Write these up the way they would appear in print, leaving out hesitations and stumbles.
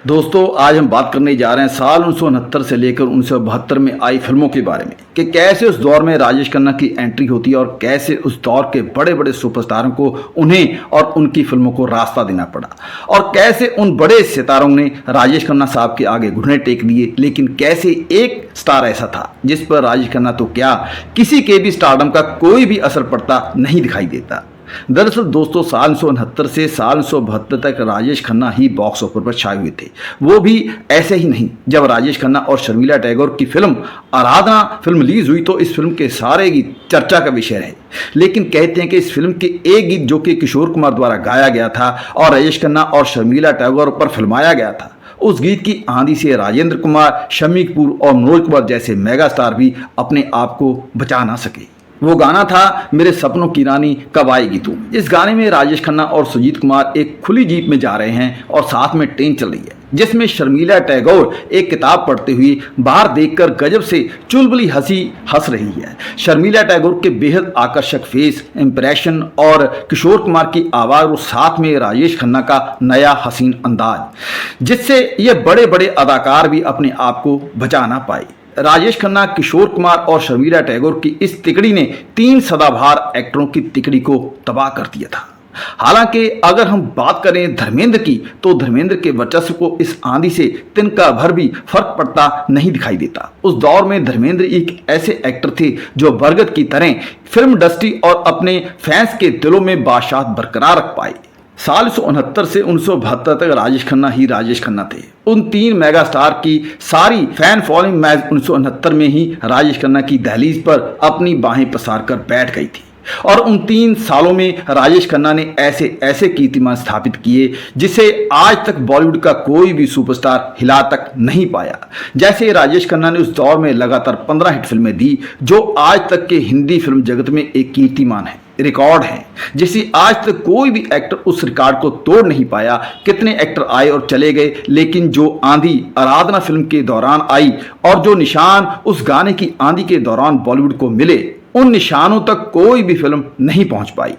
दोस्तों आज हम बात करने जा रहे हैं साल 1969 से लेकर 1972 में आई फिल्मों के बारे में कि कैसे उस दौर में राजेश खन्ना की एंट्री होती है और कैसे उस दौर के बड़े बड़े सुपरस्टारों को उन्हें और उनकी फिल्मों को रास्ता देना पड़ा और कैसे उन बड़े सितारों ने राजेश खन्ना साहब के आगे घुटने टेक दिए। लेकिन कैसे एक स्टार ऐसा था जिस पर राजेश खन्ना तो क्या किसी के भी स्टारडम का कोई भी असर पड़ता नहीं दिखाई देता। दरअसल दोस्तों साल 1969 से साल 1972 तक राजेश खन्ना ही बॉक्स ऑफिस पर छाए हुए थे। वो भी ऐसे ही नहीं, जब राजेश खन्ना और शर्मिला टैगोर की फिल्म आराधना फिल्म रिलीज हुई तो इस फिल्म के सारे गीत चर्चा का विषय रहे। लेकिन कहते हैं कि इस फिल्म के एक गीत जो कि किशोर कुमार द्वारा गाया गया था और राजेश खन्ना और शर्मिला टैगोर पर फिल्माया गया था, उस गीत की आंधी से राजेंद्र कुमार, शम्मी कपूर और मनोज कुमार जैसे मेगा स्टार भी अपने आप को बचा ना सके। वो गाना था मेरे सपनों की रानी कब आएगी तू। इस गाने में राजेश खन्ना और सुजीत कुमार एक खुली जीप में जा रहे हैं और साथ में ट्रेन चल रही है, जिसमें शर्मिला टैगोर एक किताब पढ़ते हुए बाहर देखकर गजब से चुलबुली हंसी हंस रही है। शर्मिला टैगोर के बेहद आकर्षक फेस इंप्रेशन और किशोर कुमार की आवाज़ और साथ में राजेश खन्ना का नया हसीन अंदाज, जिससे ये बड़े बड़े अदाकार भी अपने आप को बचा ना पाए। राजेश खन्ना, किशोर कुमार और शर्मिला टैगोर की इस तिकड़ी ने 3 सदाबहार एक्टरों की तिकड़ी को तबाह कर दिया था। हालांकि अगर हम बात करें धर्मेंद्र की तो धर्मेंद्र के वर्चस्व को इस आंधी से तिनका भर भी फर्क पड़ता नहीं दिखाई देता। उस दौर में धर्मेंद्र एक ऐसे एक्टर थे जो बरगद की तरह फिल्म इंडस्ट्री और अपने फैंस के दिलों में बादशाह बरकरार रख पाए। साल 1969 से 1972 तक राजेश खन्ना ही राजेश खन्ना थे। उन 3 मेगा स्टार की सारी फैन फॉलोइंग मैच 1969 में ही राजेश खन्ना की दहलीज पर अपनी बाहें पसार कर बैठ गई थी और उन 3 सालों में राजेश खन्ना ने ऐसे ऐसे कीर्तिमान स्थापित किए जिसे आज तक बॉलीवुड का कोई भी सुपरस्टार हिला तक नहीं पाया। जैसे राजेश खन्ना ने उस दौर में लगातार 15 हिट फिल्में दी जो आज तक के हिंदी फिल्म जगत में एक कीर्तिमान है, रिकॉर्ड है, जिसे आज तक कोई भी एक्टर उस रिकॉर्ड को तोड़ नहीं पाया। कितने एक्टर आए और चले गए, लेकिन जो आंधी आराधना फिल्म के दौरान आई और जो निशान उस गाने की आंधी के दौरान बॉलीवुड को मिले, उन निशानों तक कोई भी फिल्म नहीं पहुंच पाई।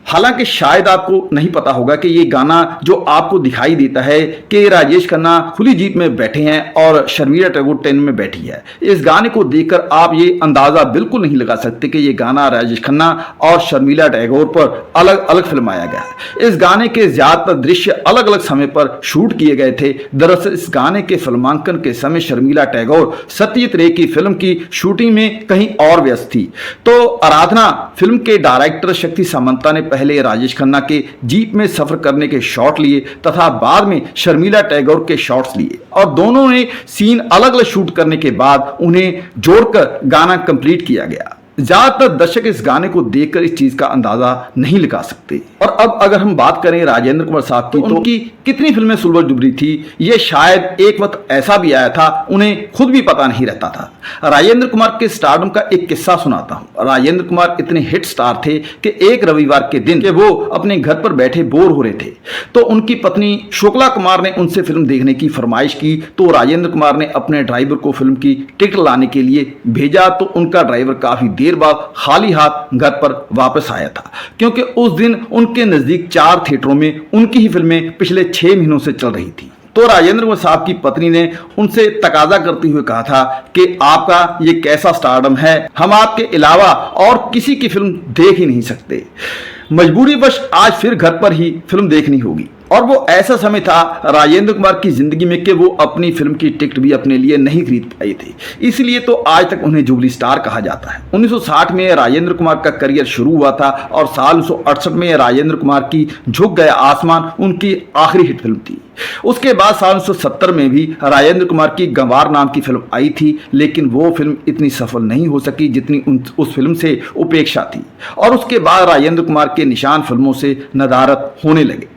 हालांकि शायद आपको नहीं पता होगा कि ये गाना जो आपको दिखाई देता है कि राजेश खन्ना खुली जीप में बैठे हैं और शर्मिला टैगोर ट्रेन में बैठी है, इस गाने को देखकर आप ये अंदाजा बिल्कुल नहीं लगा सकते कि ये गाना राजेश खन्ना और शर्मिला टैगोर पर अलग अलग फिल्माया गया है। इस गाने के ज्यादातर दृश्य अलग अलग समय पर शूट किए गए थे। दरअसल इस गाने के फिल्मांकन के समय शर्मिला टैगोर सत्यजीत रे की फिल्म की शूटिंग में कहीं और व्यस्त थी, तो आराधना फिल्म के डायरेक्टर शक्ति सामंता ने पहले राजेश खन्ना के जीप में सफर करने के शॉट लिए तथा बाद में शर्मिला टैगोर के शॉट्स लिए और दोनों ने सीन अलग अलग शूट करने के बाद उन्हें जोड़कर गाना कंप्लीट किया गया। ज्यादातर दर्शक इस गाने को देखकर इस चीज का अंदाजा नहीं लगा सकते। और अब अगर हम बात करें राजेंद्र कुमार साहब की, तो उनकी कितनी फिल्में सुलझ डुबरी थी, ये शायद एक वक्त ऐसा भी आया था उन्हें खुद भी पता नहीं रहता था। राजेंद्र कुमार के स्टारडम का एक किस्सा सुनाता हूं। राजेंद्र कुमार इतने हिट स्टार थे कि एक रविवार के दिन वो अपने घर पर बैठे बोर हो रहे थे तो उनकी पत्नी शुक्ला कुमार ने उनसे फिल्म देखने की फरमाइश की, तो राजेंद्र कुमार ने अपने ड्राइवर को फिल्म की टिकट लाने के लिए भेजा, तो उनका ड्राइवर काफी देर बाद खाली हाथ घर पर वापस आया था, क्योंकि उस दिन उनके नजदीक 4 थिएटरों में उनकी ही फिल्में पिछले 6 महीनों से चल रही थी। तो राजेंद्र कुमार साहब की पत्नी ने उनसे तकाजा करते हुए कहा था कि आपका ये कैसा स्टारडम है, हम आपके अलावा और किसी की फिल्म देख ही नहीं सकते। मजबूरीवश आज फिर घर पर ही फिल्म देखनी होगी। और वो ऐसा समय था राजेंद्र कुमार की जिंदगी में कि वो अपनी फिल्म की टिकट भी अपने लिए नहीं खरीद पाए थे, इसलिए तो आज तक उन्हें जुबली स्टार कहा जाता है। 1960 में राजेंद्र कुमार का करियर शुरू हुआ था और साल 1968 में राजेंद्र कुमार की झुक गया आसमान उनकी आखिरी हिट फिल्म थी। उसके बाद साल 1970 में भी राजेंद्र कुमार की गंवार नाम की फिल्म आई थी, लेकिन वो फिल्म इतनी सफल नहीं हो सकी जितनी उस फिल्म से उपेक्षा थी। और उसके बाद राजेंद्र कुमार के निशान फिल्मों से नदारत होने लगे,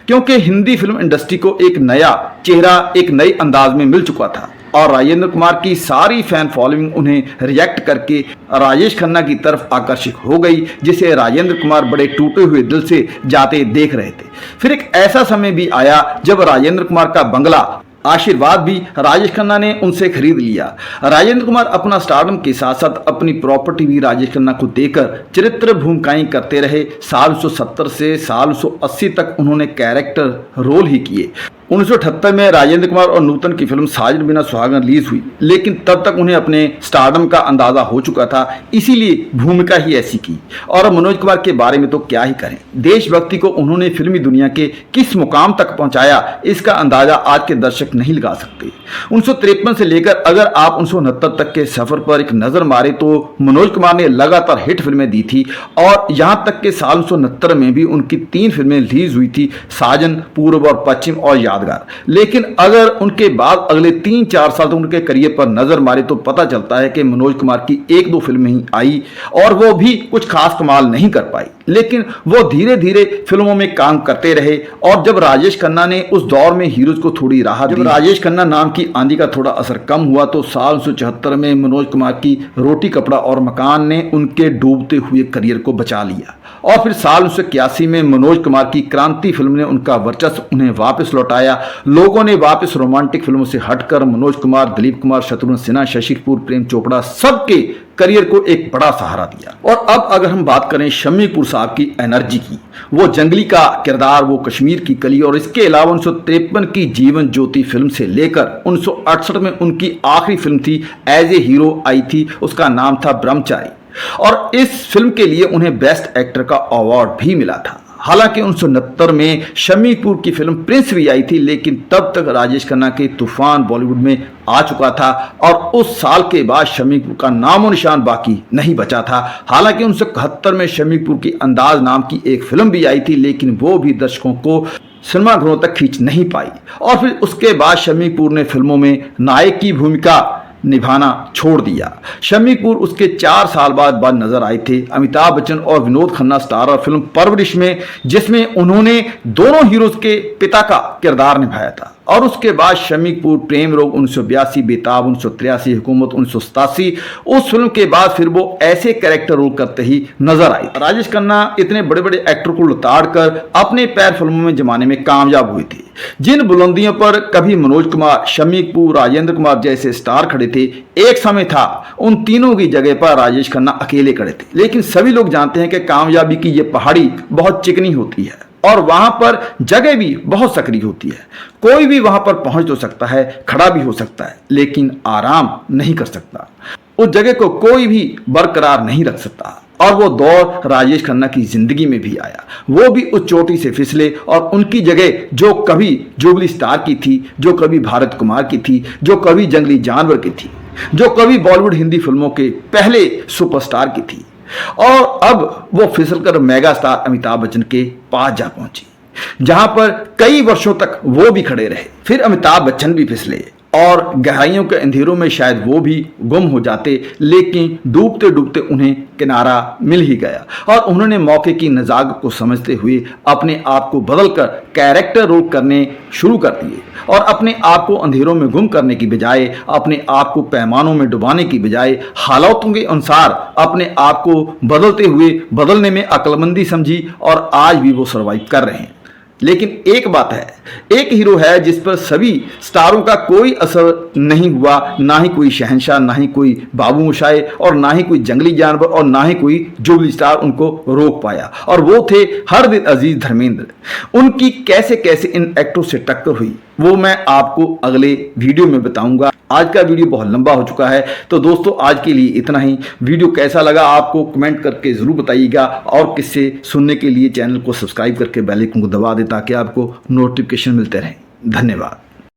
क्योंकि हिंदी फिल्म इंडस्ट्री को एक नया चेहरा एक नए अंदाज में मिल चुका था और राजेंद्र कुमार की सारी फैन फॉलोइंग उन्हें रिएक्ट करके राजेश खन्ना की तरफ आकर्षित हो गई, जिसे राजेंद्र कुमार बड़े टूटे हुए दिल से जाते देख रहे थे। फिर एक ऐसा समय भी आया जब राजेंद्र कुमार का बंगला आशीर्वाद भी राजेश खन्ना ने उनसे खरीद लिया। राजेंद्र कुमार अपना स्टारडम के साथ साथ अपनी प्रॉपर्टी भी राजेश खन्ना को देकर चरित्र भूमिकाएं करते रहे। साल 1970 से साल 1980 तक उन्होंने कैरेक्टर रोल ही किए। 1978 में राजेंद्र कुमार और नूतन की फिल्म साजन बिना सुहागन रिलीज हुई, लेकिन तब तक उन्हें अपने स्टारडम का अंदाजा हो चुका था, इसीलिए भूमिका ही ऐसी की। और मनोज कुमार के बारे में तो क्या ही करें, देशभक्ति को उन्होंने फिल्मी दुनिया के किस मुकाम तक पहुंचाया, इसका अंदाजा आज के दर्शक नहीं लगा सकते। 1953 से लेकर अगर आप 1969 तक के सफर पर एक नजर मारे तो मनोज कुमार ने लगातार हिट फिल्में दी थी, और यहां तक के साल 1969 में भी उनकी 3 फिल्में रिलीज हुई थी, साजन, पूर्व और पश्चिम और यादगार। लेकिन अगर उनके बाद अगले 3-4 साल तक उनके करियर पर नजर मारे तो पता चलता है कि मनोज कुमार की 1-2 फिल्में ही आई, और वो भी कुछ खास कमाल नहीं कर पाई। लेकिन वो धीरे धीरे फिल्मों में काम करते रहे, और जब राजेश खन्ना ने उस दौर में हीरोज को थोड़ी राहत दी, जब राजेश खन्ना नाम की आंधी का थोड़ा असर कम हुआ, तो साल 1974 में मनोज कुमार की रोटी कपड़ा और मकान ने उनके डूबते हुए करियर को बचा लिया। और फिर साल 1981 में मनोज कुमार की क्रांति फिल्म ने उनका वर्चस्व उन्हें वापस लौटाया। लोगों ने वापस रोमांटिक फिल्मों से हटकर मनोज कुमार, दिलीप कुमार, शत्रुघ्न सिन्हा, शशि कपूर, प्रेम चोपड़ा सबके करियर को एक बड़ा सहारा दिया। और अब अगर हम बात करें शम्मी कपूर साहब की एनर्जी की, वो जंगली का किरदार, वो कश्मीर की कली, और इसके अलावा 1953 की जीवन ज्योति फिल्म से लेकर 1968 में उनकी आखिरी फिल्म थी एज ए हीरो आई थी, उसका नाम था ब्रह्मचारी, और इस फिल्म के लिए उन्हें बेस्ट एक्टर का अवार्ड भी मिला था। हालांकि 1969 में शम्मी कपूर की फिल्म प्रिंस भी आई थी, लेकिन तब तक राजेश खन्ना के तूफान बॉलीवुड में आ चुका था, और उस साल के बाद शम्मी कपूर का नामो निशान बाकी नहीं बचा था। हालांकि 1971 में शम्मी कपूर की अंदाज नाम की एक फिल्म भी आई थी, लेकिन वो भी दर्शकों को सिनेमाघरों तक खींच नहीं पाई, और फिर उसके बाद शम्मी कपूर ने फिल्मों में नायक की भूमिका निभाना छोड़ दिया। शम्मी कपूर उसके 4 साल बाद नजर आए थे अमिताभ बच्चन और विनोद खन्ना स्टारर फिल्म परवरिश में, जिसमें उन्होंने दोनों हीरोज के पिता का किरदार निभाया था। और उसके बाद शम्मी कपूर प्रेम रोग 1982, बेताब 1983, हुकूमत 1987, उस फिल्म के बाद फिर वो ऐसे कैरेक्टर रोल करते ही नजर आए। राजेश खन्ना इतने बड़े बड़े एक्टर को लताड़ कर अपने पैर फिल्मों में जमाने में कामयाब हुए थे। जिन बुलंदियों पर कभी मनोज कुमार, शम्मी कपूर, राजेंद्र कुमार जैसे स्टार खड़े थे, एक समय था उन तीनों की जगह पर राजेश खन्ना अकेले खड़े थे। लेकिन सभी लोग जानते हैं कि कामयाबी की ये पहाड़ी बहुत चिकनी होती है, और वहां पर जगह भी बहुत सक्रिय होती है। कोई भी वहां पर पहुंच तो सकता है, खड़ा भी हो सकता है, लेकिन आराम नहीं कर सकता। उस जगह को कोई भी बरकरार नहीं रख सकता। और वो दौर राजेश खन्ना की जिंदगी में भी आया, वो भी उस चोटी से फिसले, और उनकी जगह जो कभी जुबली स्टार की थी, जो कभी भारत कुमार की थी, जो कभी जंगली जानवर की थी, जो कभी बॉलीवुड हिंदी फिल्मों के पहले सुपरस्टार की थी, और अब वो फिसलकर मेगा स्टार अमिताभ बच्चन के पास जा पहुंची, जहां पर कई वर्षों तक वो भी खड़े रहे। फिर अमिताभ बच्चन भी फिसले, और गहराइयों के अंधेरों में शायद वो भी गुम हो जाते, लेकिन डूबते डूबते उन्हें किनारा मिल ही गया, और उन्होंने मौके की नज़ाकत को समझते हुए अपने आप को बदलकर कैरेक्टर रोल करने शुरू कर दिए, और अपने आप को अंधेरों में गुम करने की बजाय, अपने आप को पैमानों में डुबाने की बजाय, हालातों के अनुसार अपने आप को बदलते हुए बदलने में अक्लमंदी समझी, और आज भी वो सर्वाइव कर रहे हैं। लेकिन एक बात है, एक हीरो है जिस पर सभी स्टारों का कोई असर नहीं हुआ, ना ही कोई शहंशाह, ना ही कोई बाबू मोशाय, और ना ही कोई जंगली जानवर, और ना ही कोई जुबली स्टार उनको रोक पाया, और वो थे हर दिल अजीज धर्मेंद्र। उनकी कैसे कैसे इन एक्टरों से टक्कर हुई, वो मैं आपको अगले वीडियो में बताऊंगा। आज का वीडियो बहुत लंबा हो चुका है, तो दोस्तों आज के लिए इतना ही। वीडियो कैसा लगा आपको कमेंट करके जरूर बताइएगा, और किससे सुनने के लिए चैनल को सब्सक्राइब करके बेल आइकन को दबा दें ताकि आपको नोटिफिकेशन मिलते रहें। धन्यवाद।